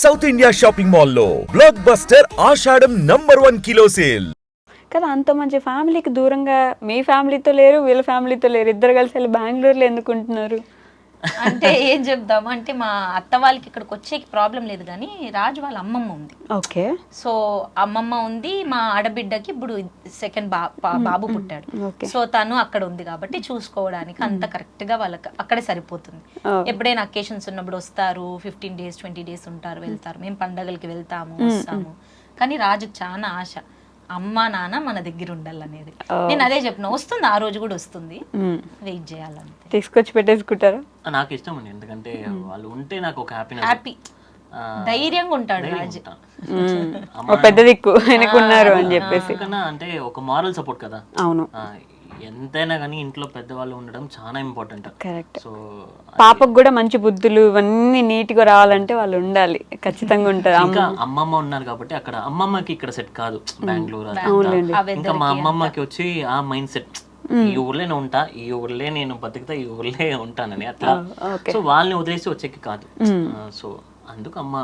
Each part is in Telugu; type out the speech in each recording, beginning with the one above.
సౌత్ ఇండియా షాపింగ్ మాల్లో బ్లాక్ బస్టర్ ఆషాఢం #1 కిలో సేల్. కదా అంత మంచి ఫ్యామిలీకి దూరంగా మీ ఫ్యామిలీతో లేరు, వీళ్ళ ఫ్యామిలీతో లేరు, ఇద్దరు కలిసి వెళ్ళి బెంగళూరులో ఎందుకు ఉంటున్నారు? అంటే ఏం చెప్దాము అంటే మా అత్త వాళ్ళకి ఇక్కడికి వచ్చే ప్రాబ్లం లేదు, కానీ రాజు వాళ్ళ అమ్మమ్మ ఉంది. ఓకే. సో అమ్మమ్మ ఉంది, మా ఆడబిడ్డకి ఇప్పుడు సెకండ్ బాబు పుట్టాడు. సో తను అక్కడ ఉంది కాబట్టి చూసుకోవడానికి అంత కరెక్ట్ గా వాళ్ళకి అక్కడే సరిపోతుంది. ఎప్పుడైనా అకేషన్స్ ఉన్నప్పుడు వస్తారు, 15 days 20 days ఉంటారు, వెళ్తారు. మేము పండగలకి వెళ్తాము వస్తాము. కానీ రాజుకి చాలా ఆశ అమ్మ నాన్న మన దగ్గర ఉండాలనేది. నేను అదే చెప్పిన, వస్తుంది ఆ రోజు కూడా వస్తుంది, వెయిట్ చేయాలంటే. తీసుకొచ్చి పెట్టేసుకుంటారా? నాకు ఇష్టం అండి, ఎందుకంటే వాళ్ళు ఉంటే నాకు ఒక హ్యాపీ ధైర్యంగా ఉంటాడు రాజు. పెద్ద దిక్కు వెనకున్నారు అని చెప్పేసి. అంటే ఒక మారల్ సపోర్ట్ కదా. అవును, ఎంతైనా కానీ ఇంట్లో పెద్దవాళ్ళు ఉండడం చాలా ఇంపార్టెంట్. కరెక్ట్. సో పాపకు కూడా మంచి బుద్ధులు ఇవన్నీ నీట్ గా రావాలంటే వాళ్ళు ఉండాలి, ఖచ్చితంగా ఉంటారు. ఇంకా అమ్మమ్మ ఉన్నారు కాబట్టి అక్కడ అమ్మమ్మకి ఇక్కడ సెట్ కాదు బెంగళూరు. ఇంకా మా అమ్మమ్మకి వచ్చి ఆ మైండ్ సెట్, ఈ ఊర్లోనే ఉంటా, ఈ ఊర్లే నేను బతుకుతా, ఈ ఊర్లే ఉంటానని అట్లా. సో వాళ్ళని వదిలేసి వచ్చేకి కాదు. సో అందుకు అమ్మ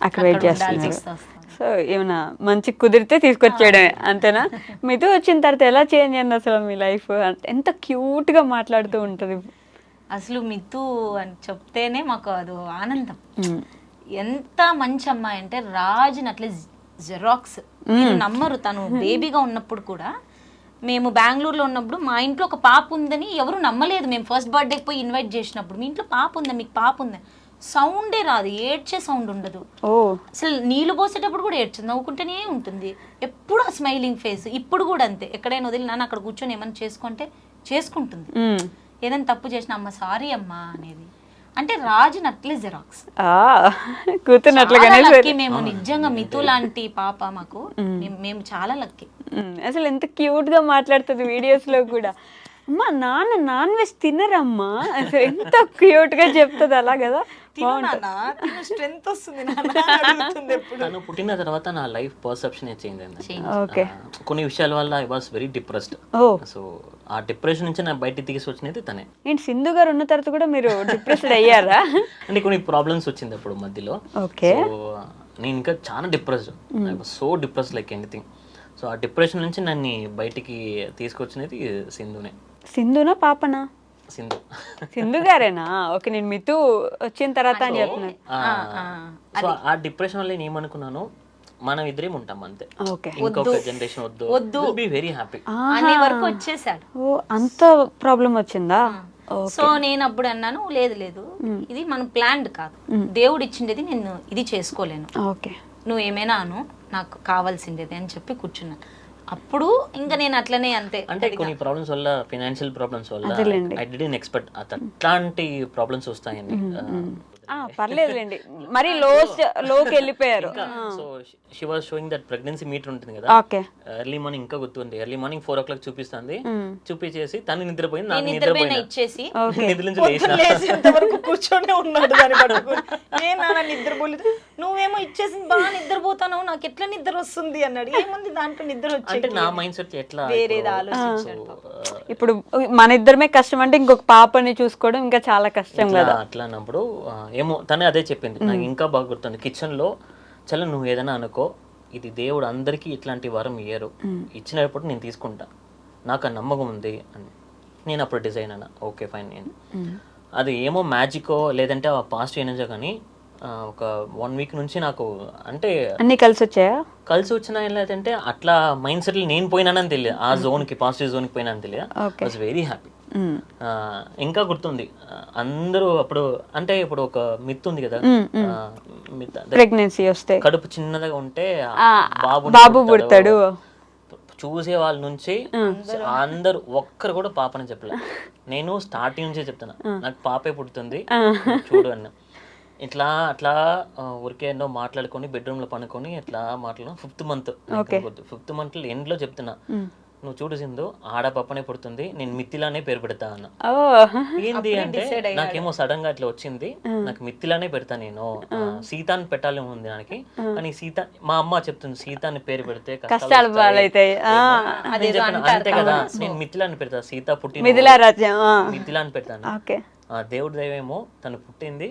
అక్కడ వెయిట్ చేస్తున్నారు. సో ఏమన్నా మంచి కుదిరితే తీసుకొచ్చేయడమే, అంతేనా? మీతో వచ్చిన తర్వాత ఎలా చేంజ్ అయింది అసలు మీ లైఫ్? ఎంత క్యూట్ గా మాట్లాడుతూ ఉంటది అసలు. మితు అని చెప్తేనే మాకు అది ఆనందం. ఎంత మంచి అమ్మాయి అంటే రాజుని అట్లే జెరాక్స్. మీరు నమ్మరు, తను బేబీగా ఉన్నప్పుడు కూడా మేము బెంగళూరులో ఉన్నప్పుడు మా ఇంట్లో ఒక పాప ఉందని ఎవరు నమ్మలేదు. మేము ఫస్ట్ బర్త్డేకి పోయి ఇన్వైట్ చేసినప్పుడు మీ ఇంట్లో పాప ఉందా, మీకు పాప ఉందా, సౌండే రాదు, ఏడ్చే సౌండ్ ఉండదు. అసలు నీళ్లు పోసేటప్పుడు కూడా ఏడ్చదు, నవ్వుకుంటేనే ఉంటుంది ఎప్పుడు ఆ స్మైలింగ్ ఫేస్. ఇప్పుడు కూడా అంతే, ఎక్కడైనా వదిలి నాన్న అక్కడ కూర్చొని ఏమైనా చేసుకుంటే చేసుకుంటుంది. ఏదైనా తప్పు చేసిన అమ్మ సారీ అమ్మా అనేది. అంటే రాజుని అట్లే జెరాక్స్ కూతున్నట్లుగానే. మేము నిజంగా మితు లాంటి పాప మాకు, మేము చాలా లక్కీ. అసలు ఎంత క్యూట్ గా మాట్లాడుతుంది వీడియోస్ లో కూడా. అమ్మా నాన్న నాన్ వెజ్ తినరమ్మా, అసలు ఎంత క్యూట్ గా చెప్తుంది అలా కదా. స్ట్రెంత్ వస్తుంది. తను పుట్టిన తర్వాత నా లైఫ్ పర్సెప్షన్ చేంజ్ అయింది. ఓకే. కొన్ని విషయాల వల్ల I was very depressed. So ఆ డిప్రెషన్ నుంచి నా బయటికి తీసుకొచ్చినది తనే. ఏంటి సింధు గారు ఉన్న తర్వాత కూడా మీరు డిప్రెస్డ్ అయ్యారా? అంటే కొన్ని ప్రాబ్లమ్స్ వచ్చింది అప్పుడు మధ్యలో. ఓకే. సో నేను ఇంకా చాలా depressed, I was so depressed like anything. So ఆ డిప్రెషన్ నుంచి నన్ను బయటికి తీసుకొచ్చినది సింధునే. సింధునా పాపనా? సింధు. సింధు గారేనా? ఓకే, నేను మితు వచ్చిన తర్వాత అని చెప్తున్నాను. సో ఆ డిప్రెషన్ వల్ల నేను ఏమనుకున్నాను, మనం ఇద్దరేం ఉంటాం అంతే, ఇంకొక జనరేషన్ వద్దు, బి వెరీ హ్యాపీ అనే వరకు వచ్చేసాడు. ఓ అంత ప్రాబ్లం వచ్చిందా? సో నేను అప్పుడు అన్నాను, లేదు లేదు ఇది మనం ప్లాన్డ్ కాదు, దేవుడు ఇచ్చిండేది నేను ఇది చేసుకోలేను, ఓకే నువ్వు ఏమైనా అను, నాకు కావాల్సిండేది అని చెప్పి కూర్చున్నాను. అప్పుడు ఇంకా నేను అట్లనే అంతే. అంటే కొన్ని ప్రాబ్లమ్స్ వల్ల, ఫైనాన్షియల్ ప్రాబ్లమ్స్ వల్ల ఐ డిడ్ంట్ ఎక్స్పెక్ట్ అట్లాంటి ప్రాబ్లమ్స్ వస్తాయని. పర్లేదులేండి, మరి లోకి వెళ్ళిపోయారు. So she was showing that pregnancy meter ఉంటుంది కదా, ఎర్లీ మార్నింగ్ ఇంకా గుర్తుంది, ఎర్లీ మార్నింగ్ 4 o'clock చూపిస్తుంది. చూపించేసి తను నిద్రపోయింది, నాకు నిద్రపోయినా ఇచ్చేసి నిద్ర నుంచి వరకు కూర్చొని ఉన్నాడు దాన్ని పట్టుకొని. ఏ నాన్న నిద్రపోలేదు, నువ్వేమో ఇచ్చేసింది బాగా నిద్రపోతాను, నాకు ఎట్లా నిద్ర వస్తుంది అన్నాడు. ఏముంది దాంట్లో నిద్ర వచ్చి, అంటే నా మైండ్ సెట్ ఎట్లా వేరేది ఆలోచించాడు. ఇప్పుడు మన ఇద్దరమే కష్టం అంటే ఇంకొక పాపని చూసుకోవడం ఇంకా చాలా కష్టం కదా. అట్లా అన్నప్పుడు ఏమో తనే అదే చెప్పింది, నాకు ఇంకా బాగా గుర్తుంది. కిచెన్ లో చలో నువ్వు ఏదైనా అనుకో, ఇది దేవుడు అందరికీ ఇట్లాంటి వరం ఇయ్యరు, ఇచ్చినప్పుడు నేను తీసుకుంటా, నాకు ఆ నమ్మకం ఉంది అని. నేను అప్పుడు డిజైన్ అన్నా, ఓకే ఫైన్. నేను అది ఏమో మ్యాజికో లేదంటే ఆ పాజిటివ్ ఎనర్జీ, కానీ ఒక 1 week నుంచి నాకు అంటే అన్ని కలిసి వచ్చాయా? కలిసి వచ్చినా లేదంటే అట్లా మైండ్ సెట్ నేను పోయినానని తెలియదు, ఆ జోన్కి పాజిటివ్ జోన్కి పోయినానని తెలియదు. I was very happy. ఇంకా గుర్తుంది అందరూ అప్పుడు, అంటే ఇప్పుడు ఒక మిత్ ఉంది కదా, ప్రెగ్నెన్సీ వస్తే కడుపు చిన్నదిగా ఉంటే బాబు పుడతాడు. చూసే వాళ్ళ నుంచి అందరు ఒక్కరు కూడా పాపని చెప్పలే. నేను స్టార్టింగ్ నుంచే చెప్తున్నా, నాకు పాపే పుడుతుంది చూడు అన్న. ఇట్లా అట్లా ఊరికే ఎన్నో మాట్లాడుకొని బెడ్రూమ్ లో పనుకొని ఇట్లా మాట్లాడు. 5th month 5th month ఎండ్లో చెప్తున్నా, నువ్వు చూడు సింధు, ఆడ పాపనే పుడుతుంది, నేను మిత్తిలానే పేరు పెడతా అన్న. ఏంది అంటే నాకేమో సడన్ గా ఇట్లా వచ్చింది, నాకు మిత్తిలానే పెడతా, నేను సీతాన్ని పెట్టాలి ఉంది దానికి, కానీ సీత మా అమ్మ చెప్తుంది సీతాన్ని పేరు పెడితే కష్టాలు అంతే కదా, నేను మిథిలాన్ని పెడతా, సీత పుట్టిన మిథిలాన్ని పెడతాను. దేవుడి దైవమేమో తను పుట్టింది,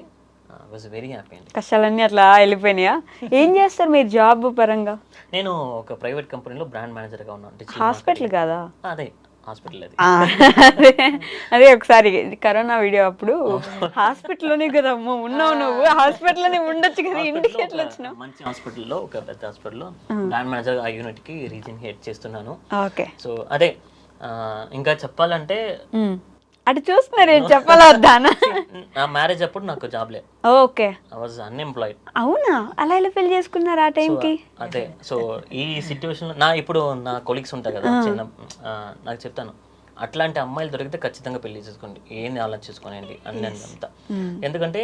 వాజ్ వెరీ హ్యాపీ అండి. కష్టాలన్నీ అట్లా వెళ్ళిపోయినాయా? ఏం చేస్తారు మీరు జాబ్ పరంగా? నేను ఒక ప్రైవేట్ కంపెనీలో బ్రాండ్ మేనేజర్గా ఉన్నాను. అంటే హాస్పిటల్ కాదా? అదే హాస్పిటల్ అది. అదే ఒకసారి కరోనా వీడియో అప్పుడు హాస్పిటల్లోనే కదా అమ్మ ఉన్నావు, నువ్వు హాస్పిటల్లోనే ఉండొచ్చు కదా, ఇంటికి ఎట్లా వచ్చినావు? మంచి హాస్పిటల్లో, ఒక పెద్ద హాస్పిటల్లో బ్రాండ్ మేనేజర్ ఆ యూనిట్ కి రీజన్ హెడ్ చేస్తున్నాను. ఓకే. సో అదే ఇంకా చెప్పాలంటే అటు చూస్తున్నారు, ఏం చెప్పాలా వద్దానా? నా మ్యారేజ్ అప్పుడు నాకు జాబ్ లేదు. ఓకే. I was unemployed. అవునా? అలా ఎలా పెళ్లి చేసుకున్నారు ఆ టైంకి? అదే సో ఈ సిచ్యువేషన్ ఇప్పుడు నా కొలీగ్స్ ఉంటారు కదా చిన్న, నాకు చెప్తాను, అట్లాంటి అమ్మాయిలు దొరికితే ఖచ్చితంగా పెళ్లి చేసుకోండి, ఏం ఆలోచించుకోనండి అన్ని అంతా. ఎందుకంటే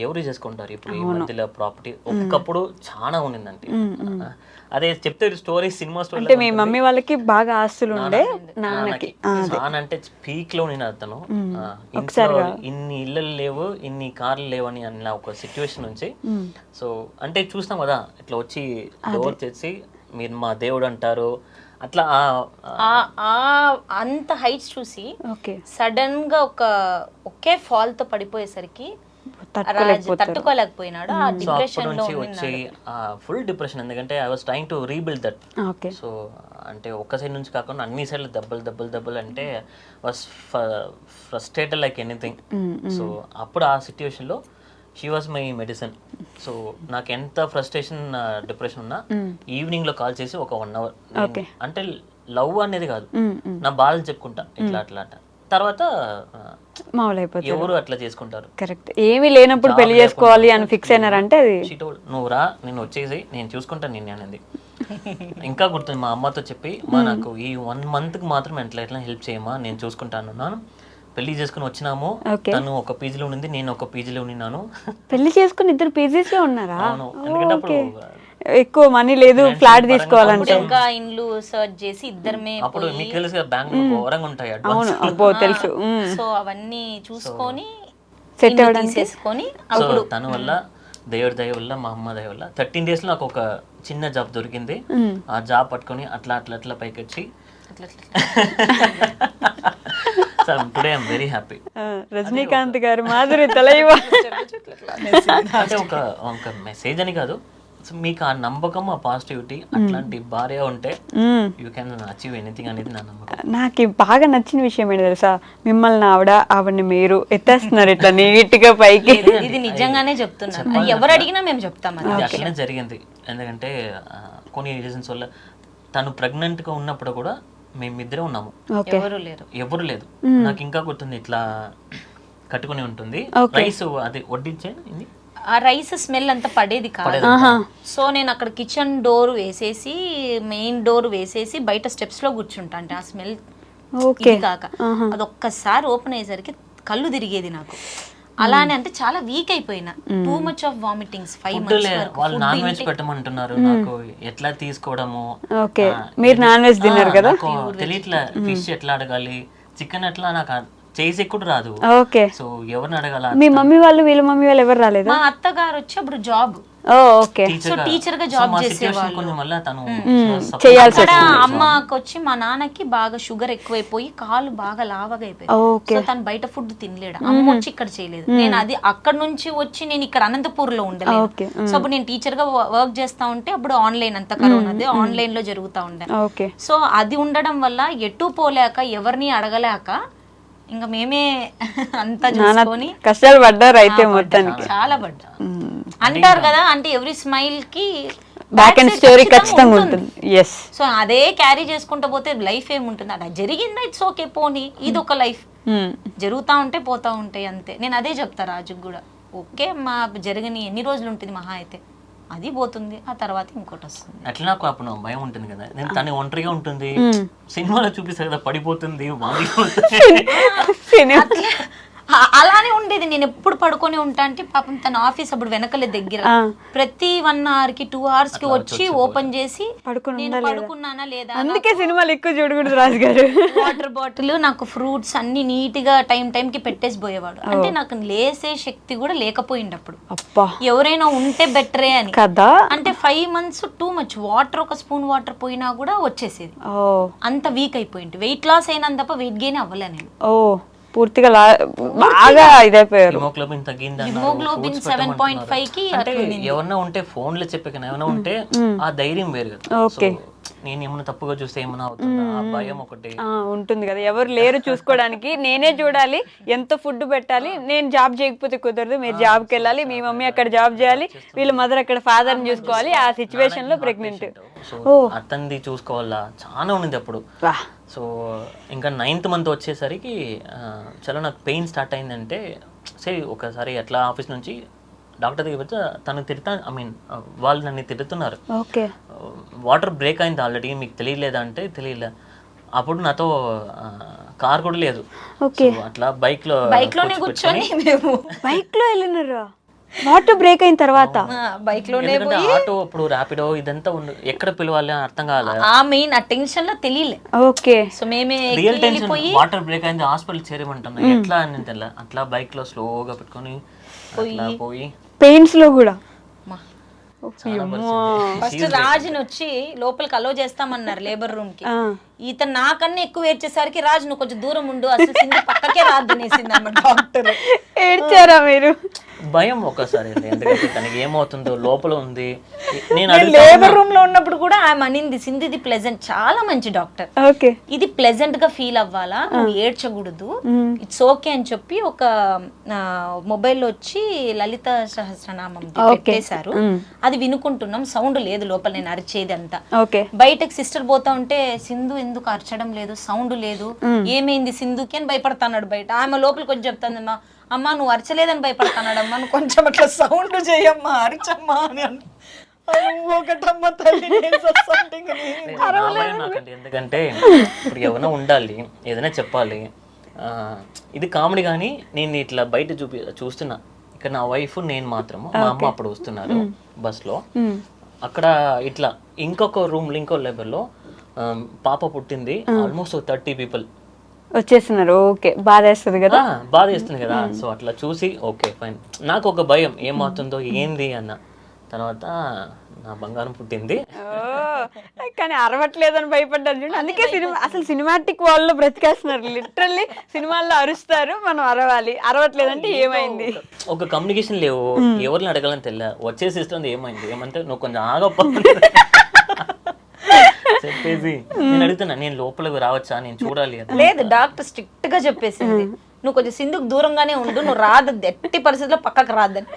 ఎవరు చేసుకుంటారు ఇప్పుడు ఈ మధ్యలో ప్రాపర్టీ. ఒకప్పుడు చాలా ఉండిందంటే, అదే చెప్తే స్టోరీ, సినిమా స్టోరీ. అంటే మీ మమ్మీ వాళ్ళకి బాగా ఆస్తులు ఉండే, నాన్నకి చాలా అంటే పీక్ లో నేను అతను ఇంట్లో ఇన్ని ఇళ్ళు లేవు, ఇన్ని కార్లు లేవు అని అన్న ఒక సిచ్యువేషన్ నుంచి. సో అంటే చూస్తాం కదా ఇట్లా వచ్చి డోర్ తెచ్చి మీరు మా దేవుడు అంటారు అట్లా అంత హైట్స్ చూసి ఓకే సడన్ గా ఒకే ఫాల్ తో పడిపోయేసరికి తట్టుకోలేకపోయినాడు. ఆ డిప్రెషన్ లో వచ్చి ఫుల్ డిప్రెషన్. ఎందుకంటే I was trying to rebuild that. Okay. So అంటే ఒక్క సైడ్ నుంచి కాకుండా అన్ని సైడ్లు దెబ్బలు అంటే was frustrated like anything. So అప్పుడు ఆ సిచ్యువేషన్ లో she was my medicine. So నాకు ఎంత ఫ్రస్ట్రేషన్ డిప్రెషన్ ఉన్నా ఈవినింగ్ లో కాల్ చేసి ఒక 1 hour, అంటే లవ్ అనేది కాదు, నా బాధలు చెప్పుకుంటా ఇట్లా అట్లా అట్లా. తర్వాత మామూలైపోతుంది. ఎవరు అట్లా చేసుకుంటారు. కరెక్ట్. ఏమీ లేనప్పుడు పెళ్లి చేసుకోవాలి అని ఫిక్స్ అయినారంటే అది నువ్వు రా, నేను వచ్చేసి నేను చూసుకుంటాను నేను అనేది. ఇంకా గుర్తుంది మా అమ్మతో చెప్పి, నాకు ఈ 1 month కి మాత్రం ఎట్లా హెల్ప్ చేయమా, నేను చూసుకుంటాను. పెళ్లి చేసుకుని వచ్చినాము, తను ఒక పీజీలో ఉంది, నేను ఒక పీజీలో ఉన్నాను. పెళ్లి చేసుకుని ఇద్దరు పీజీస్ లో ఉన్నారా? అవును, ఎందుకంటే అప్పుడు ఎక్కువ మనీ లేదు, ఫ్లాట్ తీసుకోవాలంటే ఇంకా ఇండ్లు సర్చ్ చేసి ఇద్దరమే. అప్పుడు మీకు తెలుసు బెంగళూరు ఘోరంగా ఉంటాయి అవును, అబ్బో తెలుసు. సో అవన్నీ చూసుకొని సెట్ అవ్వడానికి తీసేసుకొని అప్పుడు తన వల్ల, దేవుడి దయ వల్ల, మా అమ్మ దయ వల్ల 13 days లో నాకు ఒక చిన్న జాబ్ దొరికింది. ఆ జాబ్ పట్టుకొని అట్లా అట్లా అట్లా పైకి వచ్చి today I'm very happy. Rajinikanth గారు మాధురి తలైవా అంటే ఒక మెసేజ్ అని కాదు, మీకు ఆ నమ్మకం, ఆ పాజిటివిటీ, అట్లాంటి భార్య ఉంటే యూ కెన్ అచీవ్ ఎనీథింగ్ అనేది నా నమ్మకం. నాకు బాగా నచ్చిన విషయం ఏంటి తెలుసా, మిమ్మల్ని ఆవిడని మీరు ఎత్తేస్తున్నారు ఇట్లా నీట్ గా పైకి. ఇది నిజంగానే చెప్తున్నాను, ఎవరు అడిగినా మేము చెప్తాం. అది అట్లనే జరిగింది. ఎందుకంటే కొన్ని రీజన్స్ వల్ల తను ప్రెగ్నెంట్ గా ఉన్నప్పుడు కూడా మేమిద్దరే ఉన్నాము, ఎవరు లేదు. నాకు ఇంకా గుర్తుంది, ఇట్లా కట్టుకుని ఉంటుంది రైస్, అది వడ్డించేది, ఆ రైస్ స్మెల్ అంతా పడేది కాదు. సో నేను అక్కడ కిచెన్ డోర్ వేసేసి, మెయిన్ డోర్ వేసేసి బయట స్టెప్స్ లో కూర్చుంటా. అంటే ఆ స్మెల్ కాక అది ఒక్కసారి ఓపెన్ అయ్యేసరికి కళ్ళు తిరిగేది నాకు. అలానే అంటే చాలా వీక్ అయిపోయినా, too much of vomitings. 5 months వాళ్ళు నాన్ వెజ్ పెట్టమంటున్నారు, నాకు ఎట్లా తీసుకోవడము. ఓకే, మీరు నాన్ వెజ్ తిన్నారు కదా, తెలియట్లా ఫిష్ ఎట్లా అడగాలి, చికెన్ ఎట్లా నాకు చేసి కూడా రాదు. ఓకే. సో ఎవరిని అడగాల? మీ మమ్మీ వాళ్ళు, వీళ్ళ మమ్మీ వాళ్ళు ఎవరు రాలేదా? మా అత్తగారు వచ్చి అప్పుడు జాబ్, ఓకే, సో టీచర్ గా జాబ్ చేసేవాళ్ళు. అమ్మకి వచ్చి మా నాన్నకి బాగా షుగర్ ఎక్కువైపోయి కాలు బాగా లావగా అయిపోయింది. సో తను బయట ఫుడ్ తినలేడు. అమ్మ వచ్చి ఇక్కడ చేయలేదు. నేను అది అక్కడ నుంచి వచ్చి నేను ఇక్కడ అనంతపూర్ లో ఉండలేదు. సో అప్పుడు నేను టీచర్ గా వర్క్ చేస్తా ఉంటే అప్పుడు ఆన్లైన్ అంతా కరోనాది ఆన్లైన్ లో జరుగుతా ఉండే. సో అది ఉండడం వల్ల ఎటు పోలేక, ఎవరిని అడగలేక, ఇంకా మేమే అంతా చూసుకొని కష్టాలు పడ్డారు అయితే మొత్తానికి. చాలా పడ్డా. అంటారు కదా, అంటే ఎవ్రీ స్మైల్ కి బ్యాక్ అండ్ స్టోరీ ఖచ్చితంగా ఉంటుంది. ఎస్. సో అదే క్యారీ చేసుకుంటూ పోతే లైఫ్ ఏముంటుంది? అది జరిగిందా, ఇట్స్ ఓకే, పోనీ, ఇది ఒక లైఫ్, జరుగుతా ఉంటే పోతా ఉంటాయి అంతే. నేను అదే చెప్తా రాజుకు కూడా, ఓకే మా జరిగిన ఎన్ని రోజులు ఉంటుంది మహా అయితే, అది పోతుంది, ఆ తర్వాత ఇంకోటి వస్తుంది. అట్లా నాకు అప్పుడు భయం ఉంటుంది కదా, నేను తను ఒంటరిగా ఉంటుంది, సినిమాలో చూపిస్తారు కదా పడిపోతుంది, అలానే ఉండేది. నేను ఎప్పుడు పడుకొని ఉంటా అంటే, పాపం తన ఆఫీస్ అప్పుడు వెనకలే దగ్గర, ప్రతి 1 hour కి 2 hours కి వచ్చి ఓపెన్ చేసి నేను పడుకున్నానా లేదా. అందుకే సినిమాలు ఎక్కువ చూడకూడదు రాజు గారు. వాటర్ బాటిల్, నాకు ఫ్రూట్స్ అన్ని నీట్ గా టైం కి పెట్టేసి పోయేవాడు. అంటే నాకు లేసే శక్తి కూడా లేకపోయింది అప్పుడు. ఎవరైనా ఉంటే బెటరే అని కదా. అంటే 5 months టూ మచ్. వాటర్, ఒక స్పూన్ వాటర్ పోయినా కూడా వచ్చేసేది, అంత వీక్ అయిపోయింది. వెయిట్ లాస్ అయినా తప్ప వెయిట్ గెయిన్ అవ్వలే నేను. పూర్తిగా బాగా ఇదైపోయారు. హిమోగ్లోబిన్ తగ్గింది అన్నారు, హిమోగ్లోబిన్ fruits పెట్టమంటున్నారు. 7.5 కి అంటే ఎవరన్నా ఉంటే ఫోన్లో చెప్పకనా ఏమైనా ఉంటే ఆ ధైర్యం వేరు కదా. ఓకే. So, నేను ఏమైనా తప్పుగా చూస్తే ఏమైనా అవుతుందా ఆ భయం ఒకటి. ఉంటుంది కదా, ఎవరు లేరు చూసుకోవడానికి, నేనే చూడాలి, ఎంత ఫుడ్ పెట్టాలి, నేను జాబ్ చేయకపోతే కుదరదు, మీరు జాబ్కి వెళ్ళాలి, మీ మమ్మీ అక్కడ జాబ్ చేయాలి, వీళ్ళ మదర్ అక్కడ ఫాదర్ని చూసుకోవాలి, ఆ సిచ్యువేషన్ లో ప్రెగ్నెంట్. సో అతనిది చూసుకోవాలా చాలా ఉండింది అప్పుడు. సో ఇంకా 9th మంత్ వచ్చేసరికి చాలా నాకు పెయిన్ స్టార్ట్ అయిందంటే సరే ఒకసారి ఎట్లా ఆఫీస్ నుంచి డాక్టర్ దగ్గర పెడితే తను వాళ్ళు నన్ను తిడుతున్నారు. ఓకే. వాటర్ బ్రేక్ అయింది ఆల్రెడీ, మీకు తెలియలేదా అంటే తెలియలే. అప్పుడు నాతో కార్ కూడా లేదు. ఓకే. So, అట్లా బైక్లోనే కూర్చొని మేము బైక్ లో వెళ్ళినారా వాటర్ బ్రేక్ అయిన తర్వాత? బైక్ లోనే ఎందుకంటే ఆటో అప్పుడు ర్యాపిడో ఇదంతా ఎక్కడ పిలవాలి అని అర్థం కాలేదు. ఆ మెయిన్ ఆ టెన్షన్ లో తెలియలే. ఓకే. సో మేమే రియల్ టెన్షన్, వాటర్ బ్రేక్ అయింది హాస్పిటల్ చేరమంటున్నా ఎట్లా అని తెల్ల. అట్లా బైక్ లో స్లోగా పెట్టుకొని అట్లా పోయి పెయిన్స్ లో కూడా ఫస్ట్ రాజుని వచ్చి లోపలికి అలో చేస్తామన్నారు లేబర్ రూమ్ కి. ఇతను నాకన్నా ఎక్కువ ఏడ్చేసరికి రాజు నువ్వు కొంచెం దూరం ఉండు, అసలు సింధు పక్కకే రాద్దనేసింది అమ్మ డాక్టర్. ఏడ్చారా మీరు? భయం ఒక్కసారి, ఎందుకంటే తనకి ఏమవుతుందో లోపల ఉంది. నేను లేబర్ రూమ్ లో ఉన్నప్పుడు కూడా ఆమె అనింది సింధు ఇది ప్లెజెంట్, చాలా మంచి డాక్టర్, ఓకే, ఇది ప్లెజెంట్ గా ఫీల్ అవ్వాలా, నువ్వు ఏడ్చకూడదు, ఇట్స్ ఓకే అని చెప్పి ఒక మొబైల్లో వచ్చి లలిత సహస్రనామం పెట్టేశారు. అది వినుకుంటున్నాం, సౌండ్ లేదు లోపల, నేను అరిచేది అంతా. ఓకే. బయటకు సిస్టర్ పోతా ఉంటే సింధు ఎందుకు అరచడం లేదు, సౌండ్ లేదు, ఏమైంది సింధుకి అని భయపడతాడు బయట. ఆమె లోపలికి వచ్చి చెప్తాను, అమ్మా నువ్వు అరచలేదని భయపడతాడమ్మా, నువ్వు కొంచెం అట్లా సౌండ్ చేయమ్మా, అరచమ్మా అని. ఒకటమ్మ తల్లి నాకంటే, ఎందుకంటే ఇప్పుడు ఎవరైనా ఉండాలి, ఏదైనా చెప్పాలి. ఇది కామెడీ కానీ నేను ఇట్లా బయట చూస్తున్నా. ఇక్కడ నా వైఫ్ నేను మాత్రము, మా అమ్మ అప్పుడు వస్తున్నారు బస్లో. అక్కడ ఇట్లా ఇంకొక రూమ్లో ఇంకో లెవెల్లో పాప పుట్టింది. ఆల్మోస్ట్ 30 people వచ్చేస్తున్నారు. ఓకే, బాధ వేస్తుంది కదా, బాధ వేస్తుంది కదా. సో అట్లా చూసి ఓకే ఫైన్, నాకు ఒక భయం ఏమవుతుందో ఏంది అన్న. తర్వాత నా బంగారం పుట్టింది. కానీ అరవట్లేదని భయపడ్డాను చూడండి. అందుకే అసలు సినిమాటిక్ వాళ్ళు బ్రతికేస్తున్నారు. లిటరల్లీ సినిమాల్లో అరుస్తారు, మనం అరవాలి. అరవట్లేదంటే ఏమైంది, ఒక కమ్యూనికేషన్ లేవు, ఎవరిని అడగాలని తెలియ. వచ్చే సిస్టమ్ ఏమైంది, ఏమంటే నువ్వు కొంచెం ఆగప్ప చెప్పేసి నేను అడుగుతున్నా, నేను లోపలికి రావచ్చా, నేను చూడాలి. లేదు, డాక్టర్ స్ట్రిక్ట్ గా చెప్పేసింది, నువ్వు కొంచెం సింధుకు దూరంగానే ఉండు, నువ్వు రాదద్దు, ఎట్టి పరిస్థితుల్లో పక్కకు రాదని.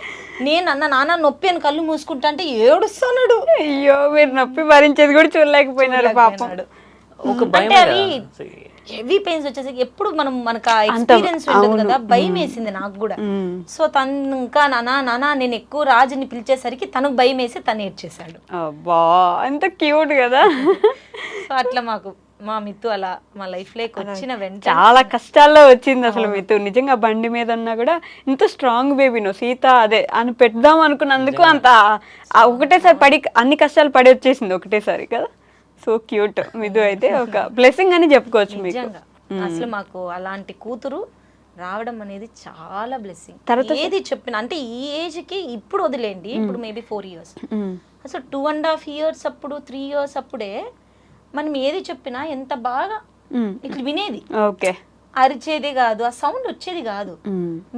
నేను అన్న నాన్న నొప్పి అని కళ్ళు మూసుకుంటా అంటే ఏడుస్తున్నాడు. అయ్యో, మీరు నొప్పి భరించేది కూడా చూడలేకపోయినారు పాపం. ఒక భయం, హెవీ పెయిన్స్ వచ్చేసరికి ఎప్పుడు మనకు ఆ ఎక్స్పీరియన్స్ ఉంటుంది కదా, భయం వేసింది నాకు కూడా. సో తను ఇంకా నానా నేను ఎక్కువ రాజుని పిలిచేసరికి తనకు భయం వేసి తను ఏడ్చేశాడు. అబ్బా, ఎంత క్యూట్ కదా. సో అట్లా మా మిత్తు అలా మా లైఫ్ లోకి వచ్చిన వెంటనే చాలా కష్టాల్లో వచ్చింది అసలు మిత్తు. నిజంగా బండి మీద ఉన్నా కూడా ఇంత స్ట్రాంగ్ బేబీ నువ్వు సీత అదే అని పెడదాం అనుకున్నందుకు అంత ఒకటేసారి పడి అన్ని కష్టాలు పడి వచ్చేసింది ఒకటేసారి కదా. సో క్యూట్ మిదు అయితే ఒక బ్లెస్సింగ్ అని చెప్పుకోవచ్చు మీకు. అసలు మాకు అలాంటి కూతురు రావడం అనేది చాలా బ్లెస్సింగ్. తర్వాత ఏది చెప్పిన అంటే ఈ ఏజ్ కి ఇప్పుడు వదిలేండి, ఇప్పుడు మేబీ 4 years, అసలు 2.5 years అప్పుడు 3 years అప్పుడే మనం ఏది చెప్పినా ఎంత బాగా ఇట్లా వినేది. ఓకే, అరిచేది కాదు, ఆ సౌండ్ వచ్చేది కాదు.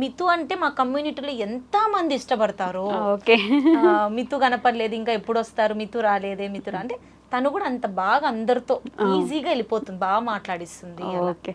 మితు అంటే మా కమ్యూనిటీలో ఎంత మంది ఇష్టపడతారో. ఓకే, మితు కనపడలేదు ఇంకా ఎప్పుడు వస్తారు, మితు రాలేదే, మితు అంటే తను కూడా అంత బాగా అందరితో ఈజీగా వెళ్ళిపోతుంది, బాగా మాట్లాడిస్తుంది. ఓకే.